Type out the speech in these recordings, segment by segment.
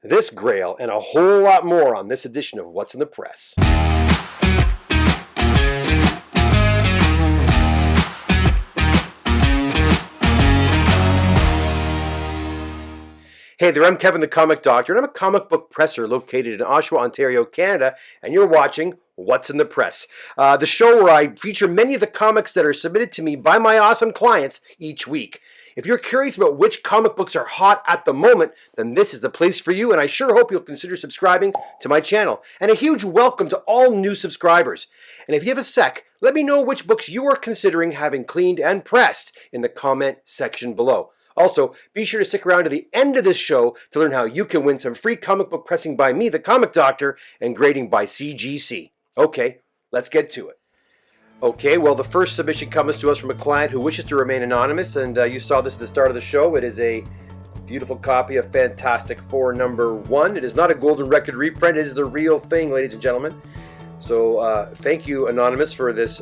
this grail, and a whole lot more on this edition of What's in the Press. Hey there, I'm Kevin the Comic Doctor, and I'm a comic book presser located in Oshawa, Ontario, Canada, and you're watching What's in the Press, the show where I feature many of the comics that are submitted to me by my awesome clients each week. If you're curious about which comic books are hot at the moment, then this is the place for you, and I sure hope you'll consider subscribing to my channel. And a huge welcome to all new subscribers. And if you have a sec, let me know which books you are considering having cleaned and pressed in the comment section below. Also, be sure to stick around to the end of this show to learn how you can win some free comic book pressing by me, the Comic Doctor, and grading by CGC. Okay, let's get to it. Okay, well, the first submission comes to us from a client who wishes to remain anonymous, and you saw this at the start of the show. It is a beautiful copy of Fantastic Four #1. It is not a golden record reprint. It is the real thing, ladies and gentlemen. So thank you, Anonymous, for this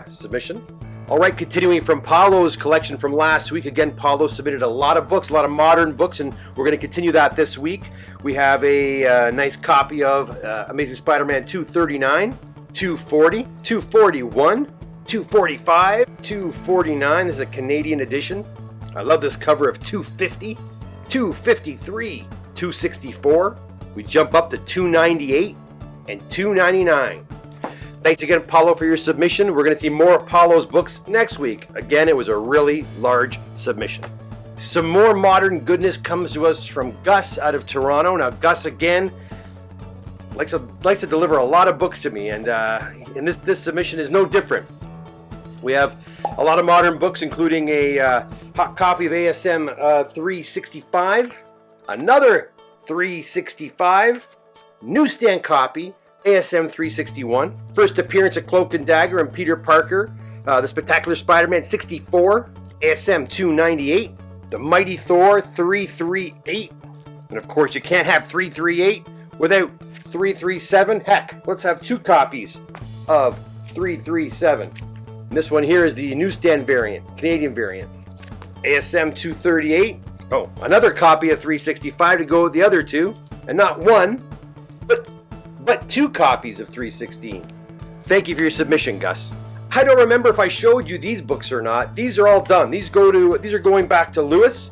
submission. All right, continuing from Paulo's collection from last week. Again, Paulo submitted a lot of books, a lot of modern books, and we're going to continue that this week. We have a nice copy of Amazing Spider-Man 239, 240, 241, 245, 249. This is a Canadian edition. I love this cover of 250, 253, 264. We jump up to 298 and 299. Thanks again, Paulo, for your submission. We're going to see more of Paulo's books next week. Again, it was a really large submission. Some more modern goodness comes to us from Gus out of Toronto. Now, Gus, again, likes to deliver a lot of books to me, and this submission is no different. We have a lot of modern books, including a hot copy of ASM 365, another 365, newsstand copy, ASM 361, first appearance of Cloak and Dagger and Peter Parker, The Spectacular Spider-Man 64, ASM 298, The Mighty Thor 338, and of course you can't have 338 without 337. Heck, let's have two copies of 337. And this one here is the newsstand variant, Canadian variant, ASM 238. Oh, another copy of 365 to go with the other two, and not one, but two copies of 316. Thank you for your submission, Gus. I don't remember if I showed you these books or not. These are all done. These are going back to Lewis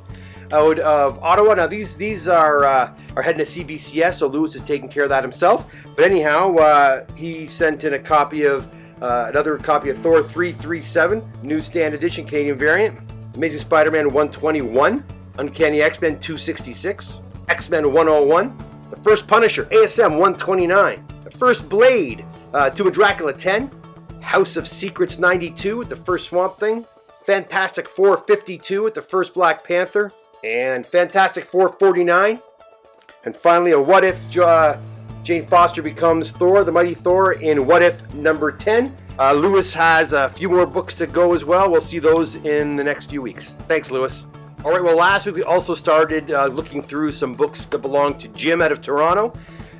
out of Ottawa. Now these are heading to CBCS, so Lewis is taking care of that himself. But anyhow, he sent in a copy of another copy of Thor 337, newsstand edition, Canadian variant. Amazing Spider-Man 121, Uncanny X-Men 266, X-Men 101. The First Punisher, ASM 129. The First Blade, Tomb of Dracula 10. House of Secrets 92 with the first Swamp Thing. Fantastic Four 52 with the first Black Panther. And Fantastic Four 49. And finally, a What If Jane Foster becomes Thor, the Mighty Thor, in What If number 10. Lewis has a few more books to go as well. We'll see those in the next few weeks. Thanks, Lewis. All right, well, last week we also started looking through some books that belong to Jim out of Toronto.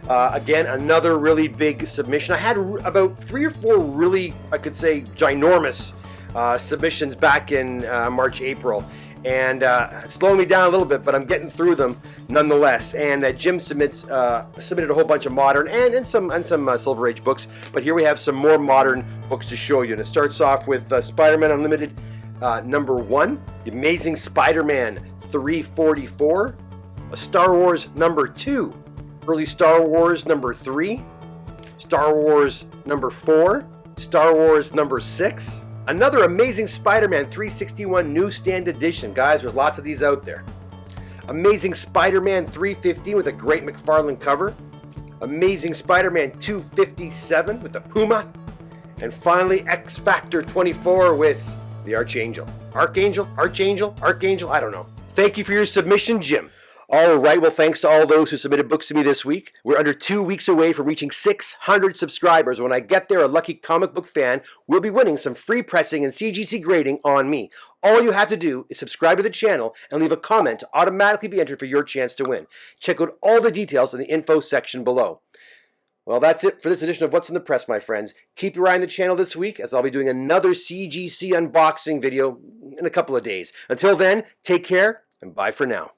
Again, another really big submission. I had about 3 or 4 really, I could say, ginormous submissions back in March, April. And slowing me down a little bit, but I'm getting through them nonetheless. And Jim submitted a whole bunch of modern and some Silver Age books. But here we have some more modern books to show you. And it starts off with Spider-Man Unlimited #1, The Amazing Spider-Man 344, a Star Wars #2, Early Star Wars #3, Star Wars #4, Star Wars #6, another Amazing Spider-Man 361 newsstand edition. Guys, there's lots of these out there. Amazing Spider-Man 315 with a great McFarlane cover, Amazing Spider-Man 257 with the Puma, and finally X Factor 24 with the Archangel. Archangel, I don't know. Thank you for your submission, Jim. All right, well, thanks to all those who submitted books to me this week. We're under 2 weeks away from reaching 600 subscribers. When I get there, a lucky comic book fan will be winning some free pressing and CGC grading on me. All you have to do is subscribe to the channel and leave a comment to automatically be entered for your chance to win. Check out all the details in the info section below. Well, that's it for this edition of What's in the Press, my friends. Keep your eye on the channel this week, as I'll be doing another CGC unboxing video in a couple of days. Until then, take care, and bye for now.